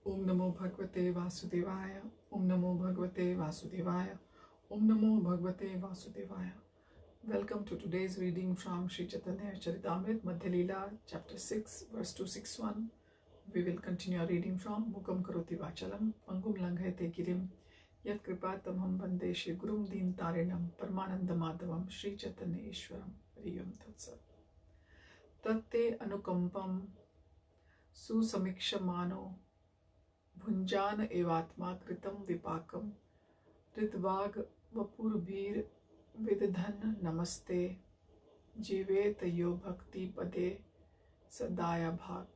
Om Namo Bhagavate Vasudevaya. Om Namo Bhagavate Vasudevaya. Om Namo Bhagavate Vasudevaya. Welcome to today's reading from Sri Chaitanya Charitamrita, Madhya Lila, chapter 6, verse 261. We will continue our reading from Mukam Karoti Vachalam, Pangum Langhayate Girim, Yat Kripatamham Bande Shri Gurum Deen Tarinam, Paramananda Madhavam, Sri Chaitanya Ishwaram, Riyam Tatsat. Tatte Anukampam Susamikshamano Bhunjan evatma kritam vipakam Ritvag vapurbhir vidadhan namaste Jivet yo bhakti pade sadaya bhak.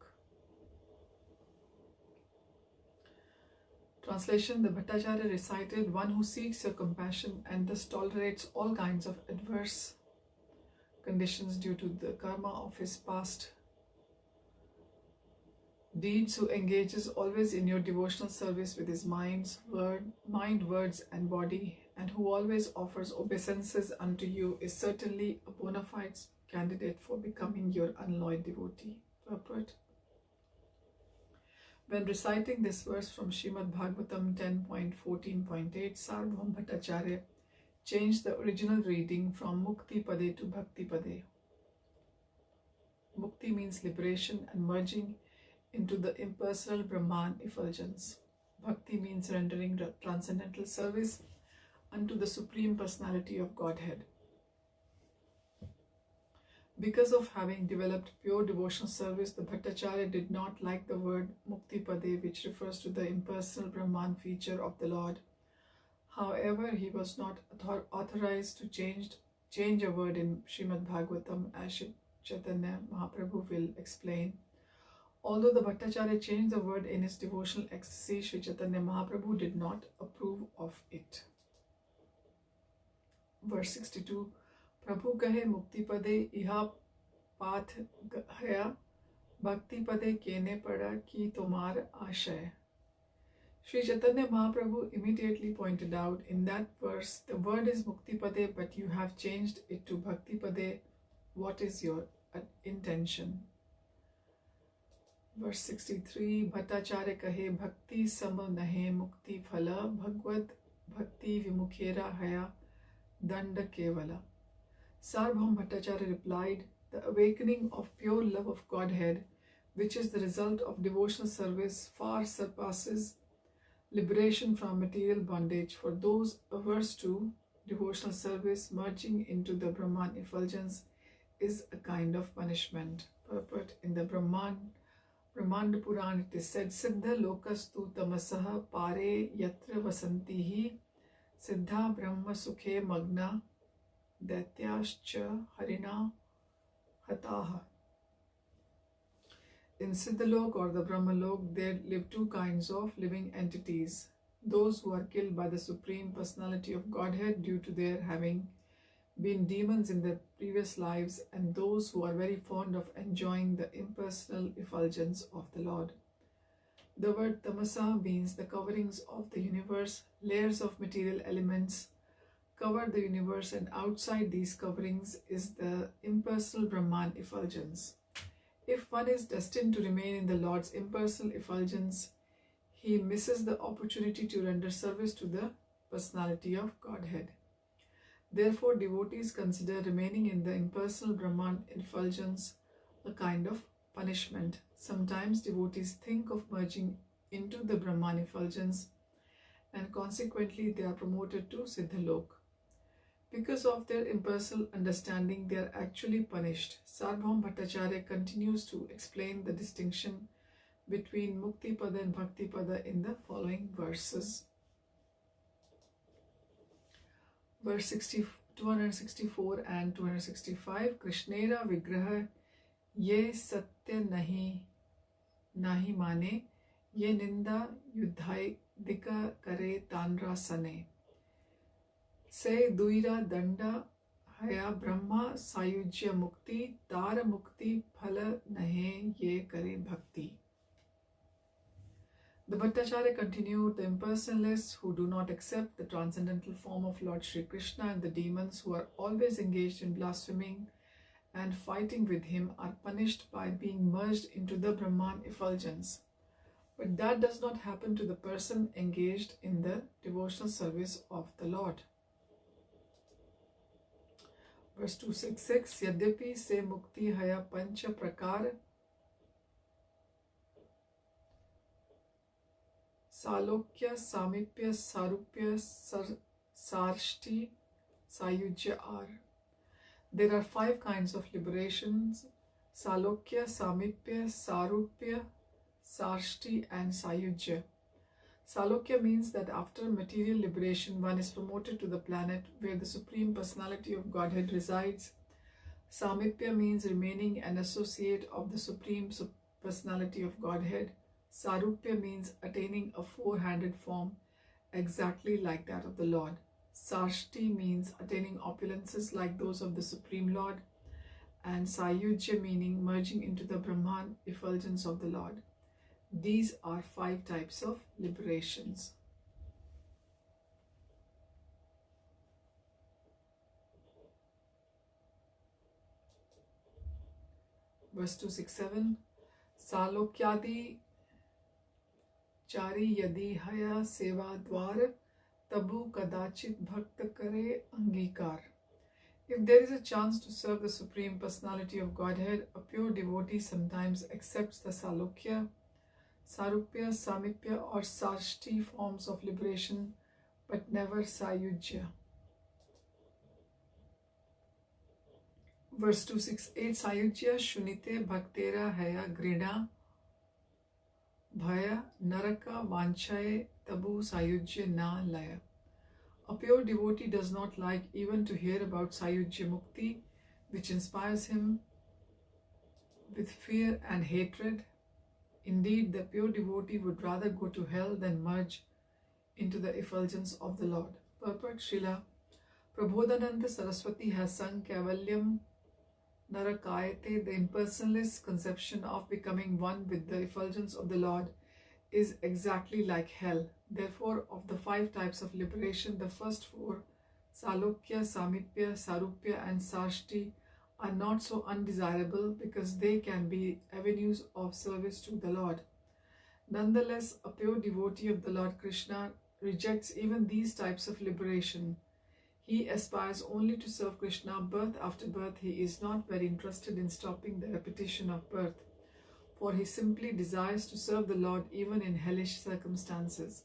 Translation: The Bhaṭṭācārya recited, "One who seeks your compassion and thus tolerates all kinds of adverse conditions due to the karma of his past deeds, who engages always in your devotional service with his mind, words and body, and who always offers obeisances unto you, is certainly a bona fide candidate for becoming your unalloyed devotee." Purport: when reciting this verse from Srimad Bhagavatam 10.14.8, Sārvabhauma Bhaṭṭācārya changed the original reading from Mukti Pade to Bhakti Pade. Mukti means liberation and merging into the impersonal Brahman effulgence. Bhakti means rendering transcendental service unto the Supreme Personality of Godhead. Because of having developed pure devotional service, the Bhaṭṭācārya did not like the word Mukti Pade, which refers to the impersonal Brahman feature of the Lord. However, he was not authorized to change a word in Srimad Bhagavatam, as Chaitanya Mahaprabhu will explain. Although the Bhaṭṭācārya changed the word in his devotional ecstasy, Sri Chaitanya Mahaprabhu did not approve of it. Verse 62. Prabhu kahe mukti pade iha path gaya, bhakti pade kene pada ki tomar ashay. Sri Chaitanya Mahaprabhu immediately pointed out, in that verse, the word is mukti pade, but you have changed it to bhakti pade. What is your intention? Verse 63. Bhaṭṭācārya kahe bhakti sam nahe mukti phala, bhagavad bhakti vimukhera haya danda kevala. Sārvabhauma Bhaṭṭācārya replied, the awakening of pure love of Godhead, which is the result of devotional service, far surpasses liberation from material bondage. For those averse to devotional service, merging into the Brahman effulgence is a kind of punishment. Purport: in the Brahmanda Puran it is said, Siddha lokastu tamasaha pare yatra vasantihi siddha brahma sukhe magna daityascha harina hataha. In Siddhalok or the Brahmalok, there live two kinds of living entities: those who are killed by the Supreme Personality of Godhead due to their having been demons in their previous lives, and those who are very fond of enjoying the impersonal effulgence of the Lord. The word tamasa means the coverings of the universe. Layers of material elements cover the universe, and outside these coverings is the impersonal Brahman effulgence. If one is destined to remain in the Lord's impersonal effulgence, he misses the opportunity to render service to the personality of Godhead. Therefore, devotees consider remaining in the impersonal Brahman effulgence a kind of punishment. Sometimes devotees think of merging into the Brahman effulgence, and consequently they are promoted to Siddhalok. Because of their impersonal understanding, they are actually punished. Sārvabhauma Bhaṭṭācārya continues to explain the distinction between Mukti Pada and Bhakti Pada in the following verses. Verse 264 and 265. Krishnera vigraha ye satya nahi mane, ye ninda yudhai dika kare tanra sane. Se duira danda haya brahma sayujya mukti, tara mukti phala nahe ye kare bhakti. The Bhaṭṭācārya continued, the impersonalists who do not accept the transcendental form of Lord Sri Krishna and the demons who are always engaged in blaspheming and fighting with him are punished by being merged into the Brahman effulgence. But that does not happen to the person engaged in the devotional service of the Lord. Verse 266, Yadyapi se mukti haya pancha prakar Salokya, Samipya, Sarupya, Sarshti, Sayujya are. There are 5 kinds of liberations: Salokya, Samipya, Sarupya, Sarshti and Sayujya. Salokya means that after material liberation, one is promoted to the planet where the Supreme Personality of Godhead resides. Samipya means remaining an associate of the Supreme Personality of Godhead. Sarupya means attaining a 4-handed form exactly like that of the Lord. Sarshti means attaining opulences like those of the Supreme Lord. And Sayujya meaning merging into the Brahman effulgence of the Lord. These are 5 types of liberations. Verse 267, Salokyadi Chari yadi haya seva dwar tabu kadachit bhakta kare angikar. If there is a chance to serve the Supreme Personality of Godhead, a pure devotee sometimes accepts the Salokya, Sarupya, Samipya or Sarshti forms of liberation, but never Sayujya. Verse 268, Sayujya Shunite Bhaktera Haya Grina Bhaya Naraka Vanchaye Tabu Sayujya Na Laya. A pure devotee does not like even to hear about Sayujya Mukti, which inspires him with fear and hatred. Indeed, the pure devotee would rather go to hell than merge into the effulgence of the Lord. Purport: Srila Prabodhananda Saraswati has sung Kavalyam Narakayate. The impersonalist conception of becoming one with the effulgence of the Lord is exactly like hell. Therefore, of the 5 types of liberation, the first 4, Salokya, Samipya, Sarupya and Sarshti, are not so undesirable because they can be avenues of service to the Lord. Nonetheless, a pure devotee of the Lord Krishna rejects even these types of liberation. He aspires only to serve Krishna birth after birth. He is not very interested in stopping the repetition of birth, for he simply desires to serve the Lord even in hellish circumstances.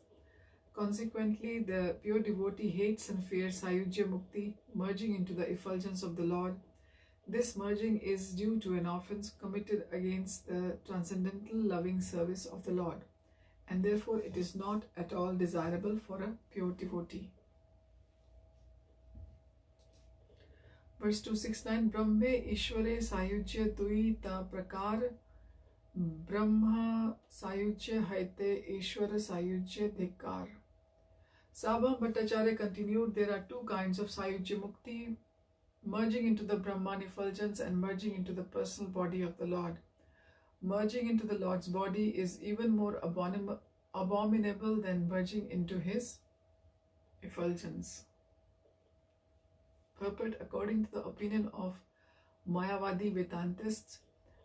Consequently, the pure devotee hates and fears Sayujya Mukti, merging into the effulgence of the Lord. This merging is due to an offense committed against the transcendental loving service of the Lord, and therefore it is not at all desirable for a pure devotee. Verse 269, Brahme Ishware Sayujya Dui Ta Prakar Brahma Sayujya Haite Ishwara Sayujya Dhikar. Sārvabhauma Bhaṭṭācārya continued, there are 2 kinds of Sayujya Mukti, merging into the Brahman effulgence and merging into the personal body of the Lord. Merging into the Lord's body is even more abominable than merging into his effulgence. Purport: according to the opinion of Mayavadi Vedantists,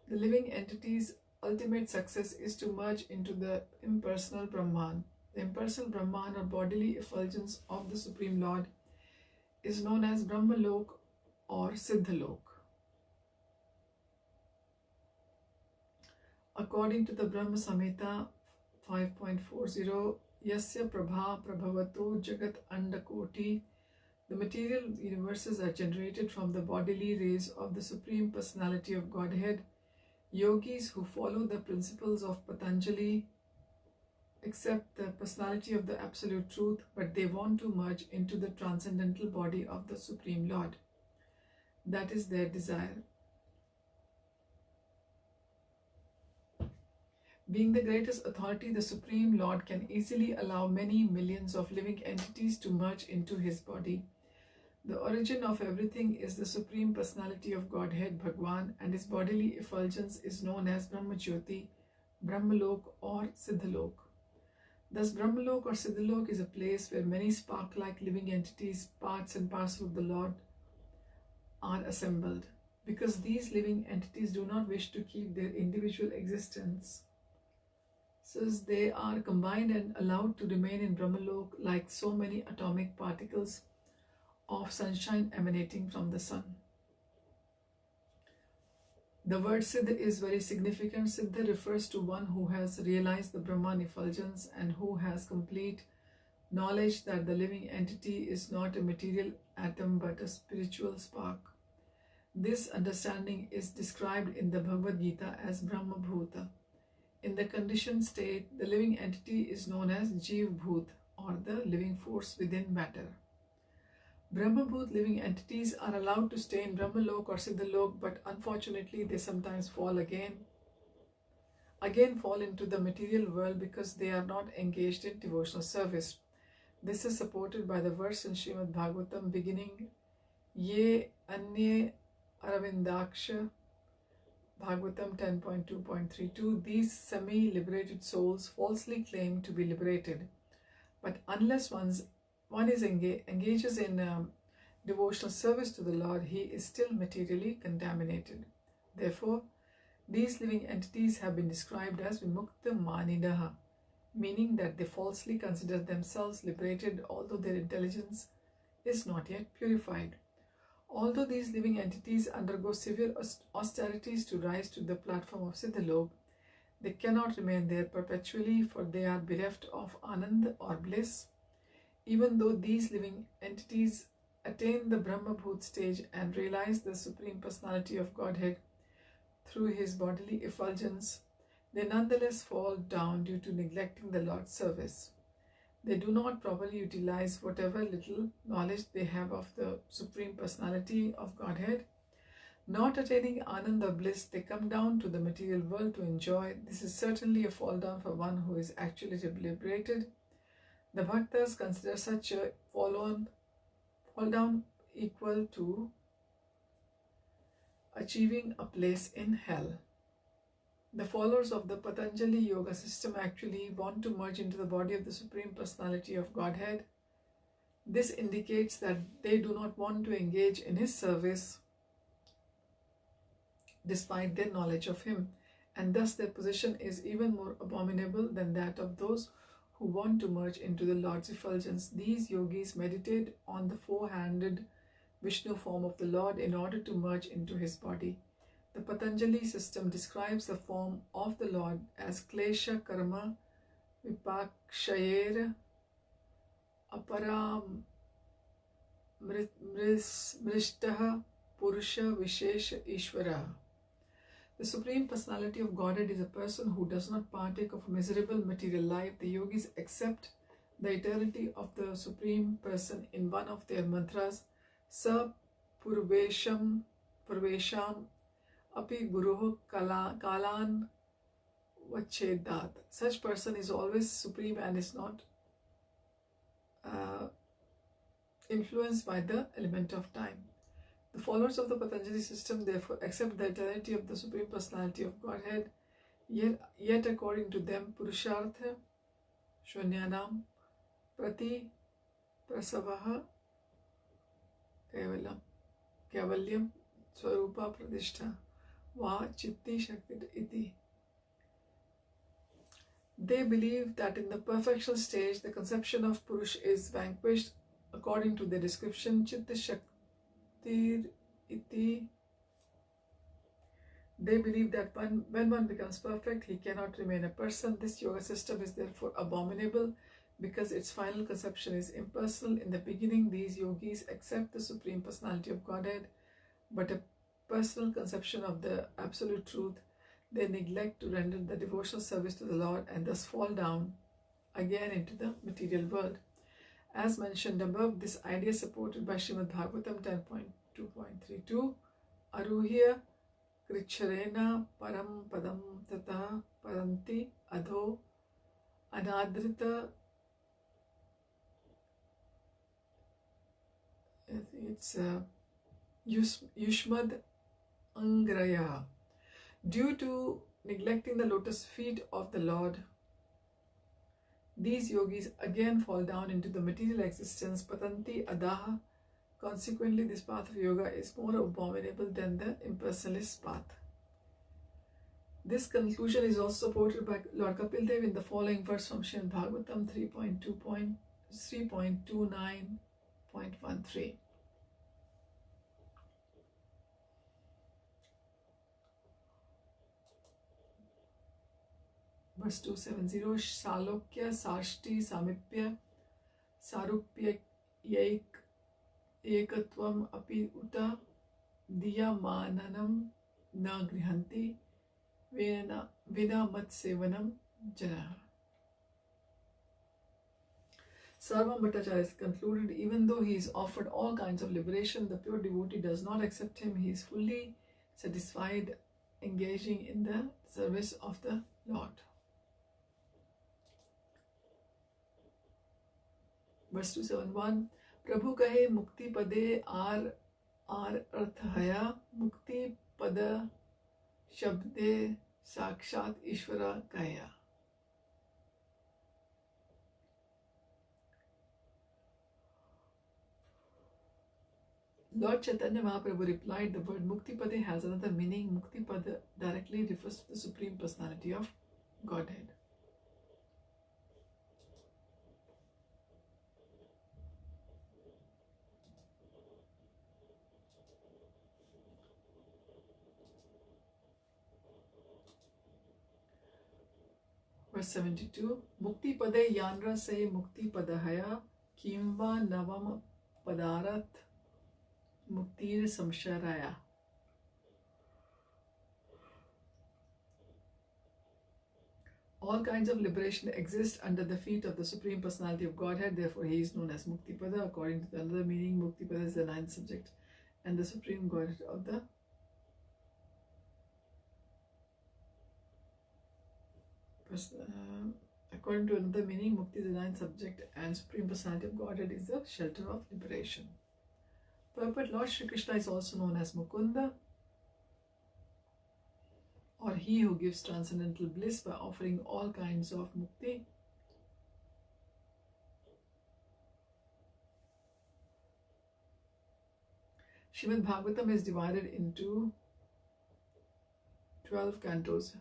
the living entity's ultimate success is to merge into the impersonal Brahman. The impersonal Brahman or bodily effulgence of the Supreme Lord is known as Brahmalok or Siddhalok. According to the Brahma Samhita 5.40, Yasya Prabha Prabhavato Jagat Andakoti, the material universes are generated from the bodily rays of the Supreme Personality of Godhead. Yogis who follow the principles of Patanjali accept the personality of the Absolute Truth, but they want to merge into the transcendental body of the Supreme Lord. That is their desire. Being the greatest authority, the Supreme Lord can easily allow many millions of living entities to merge into his body. The origin of everything is the Supreme Personality of Godhead, Bhagwan, and his bodily effulgence is known as Brahmajyoti, Brahmalok or Siddhalok. Thus, Brahmalok or Siddhalok is a place where many spark-like living entities, parts and parcels of the Lord, are assembled. Because these living entities do not wish to keep their individual existence Says they are combined and allowed to remain in Brahmalok like so many atomic particles of sunshine emanating from the sun. The word Siddha is very significant. Siddha refers to one who has realized the Brahman effulgence and who has complete knowledge that the living entity is not a material atom but a spiritual spark. This understanding is described in the Bhagavad-Gita as Brahma Bhuta. In the conditioned state, the living entity is known as Jeev Bhut, or the living force within matter. Brahma Bhut living entities are allowed to stay in Brahmalok or Siddhalok, but unfortunately they sometimes fall again fall into the material world because they are not engaged in devotional service. This is supported by the verse in Srimad Bhagavatam beginning Ye Anye Aravindaksha, Bhagavatam 10.2.32. These semi-liberated souls falsely claim to be liberated, but unless one engages in devotional service to the Lord, he is still materially contaminated. Therefore, these living entities have been described as Vimukta Manidaha, meaning that they falsely consider themselves liberated although their intelligence is not yet purified. Although these living entities undergo severe austerities to rise to the platform of Siddhalok, they cannot remain there perpetually, for they are bereft of Anand or bliss. Even though these living entities attain the Brahma Bhut stage and realize the Supreme Personality of Godhead through his bodily effulgence, they nonetheless fall down due to neglecting the Lord's service. They do not properly utilize whatever little knowledge they have of the Supreme Personality of Godhead. Not attaining Anand or bliss, they come down to the material world to enjoy. This is certainly a fall down for one who is actually liberated. The Bhaktas consider such a fall down equal to achieving a place in hell. The followers of the Patanjali Yoga system actually want to merge into the body of the Supreme Personality of Godhead. This indicates that they do not want to engage in his service despite their knowledge of him, and thus their position is even more abominable than that of those who want to merge into the Lord's effulgence. These yogis meditate on the four-handed Vishnu form of the Lord in order to merge into his body. The Patanjali system describes the form of the Lord as Klesha Karma Vipakshayer Apara Mrishtaha Purusha Vishesha Ishvara. The Supreme Personality of Godhead is a person who does not partake of a miserable material life. The yogis accept the eternity of the Supreme Person in one of their mantras, Sa Purvesham Api Guruh Kalan Vachedat. Such person is always supreme and is not influenced by the element of time. The followers of the Patanjali system therefore accept the eternity of the Supreme Personality of Godhead, yet according to them, Purushartha Shunyanam Prati Prasavaha Kavalyam Swarupa Pradishtha Va Chitti Shakti Iti. They believe that in the perfectional stage, the conception of Purush is vanquished. According to their description, Chitta Shakti Iti, they believe that when one becomes perfect, he cannot remain a person. This yoga system is therefore abominable because its final conception is impersonal. In the beginning, these yogis accept the Supreme Personality of Godhead, but a personal conception of the absolute truth. They neglect to render the devotional service to the Lord and thus fall down again into the material world. As mentioned above, this idea is supported by Srimad Bhagavatam 10.2.32. Aruhya Kricharena Param Padam Tata Paranti Adho Anadrita. It's Yushmad Angraya. Due to neglecting the lotus feet of the Lord, these yogis again fall down into the material existence, Patanti Adaha. Consequently, this path of yoga is more abominable than the impersonalist path. This conclusion is also supported by Lord Kapil Dev in the following verse from Srimad Bhagavatam 3.29.13. Verse 270, Shalokya Sarshti Samipya Sarupya Ekatvam Api Uta Diya Mananam Na Grihanti Vina Mat Sevanam Jana. Sārvabhauma Bhaṭṭācārya is concluded, even though he is offered all kinds of liberation, the pure devotee does not accept him. He is fully satisfied engaging in the service of the Lord. Verse 271, Prabhu kahe mukti pade ar arthaya mukti pada shabde sakshat ishvara kaya. Lord Chaitanya Mahaprabhu replied, the word mukti pade has another meaning. Mukti pada directly refers to the Supreme Personality of Godhead. Verse 72, Mukti pade yanra se mukti padahaya kimva navam padarat muktir samsharaya. All kinds of liberation exist under the feet of the Supreme Personality of Godhead, therefore he is known as Mukti Pada. According to the another meaning, Mukti Pada is the ninth subject and the Supreme Godhead of the according to another meaning, Mukti is the ninth subject and Supreme Personality of Godhead is the shelter of liberation. Purport: Lord Shri Krishna is also known as Mukunda, or he who gives transcendental bliss by offering all kinds of mukti. Srimad Bhagavatam is divided into 12 cantos.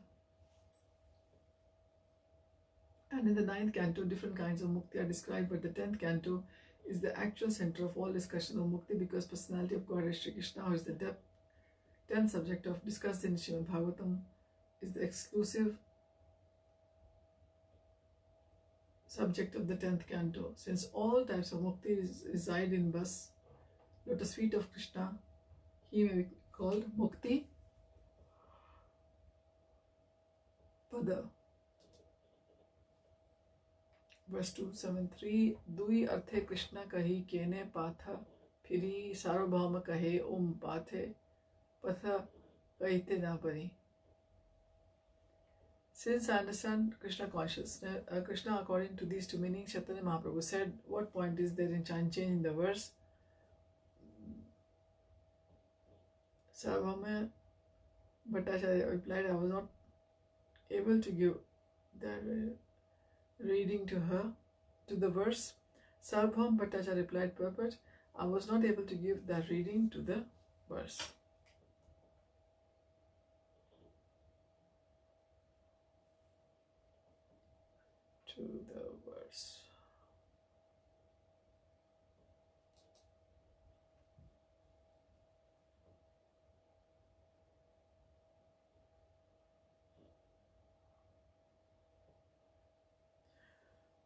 And in the 9th canto, different kinds of mukti are described, but the 10th canto is the actual center of all discussion of mukti, because personality of God is Shri Krishna, who is the 10th subject of discussed in Srimad Bhagavatam, is the exclusive subject of the 10th canto. Since all types of mukti reside in lotus feet of Krishna, he may be called Mukti Pada. Verse 273, Dui arthe Krishna kahi kene patha phiri Sārvabhauma kahe pathe patha kahite na pari. Since I understand Krishna consciousness, Krishna according to these two meanings, Chaitanya Mahaprabhu said, what point is there in changing the verse? Sārvabhauma Bhaṭṭācārya replied, I was not able to give that reading to the verse. Sārvabhauma Bhaṭṭācārya replied, purport, I was not able to give that reading to the verse. To the verse.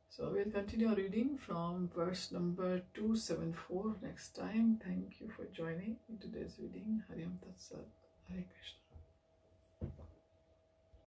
So we'll continue reading from verse number 274 next time. Thank you for joining in today's reading. Hari Om Tat Sat. Hare Krishna.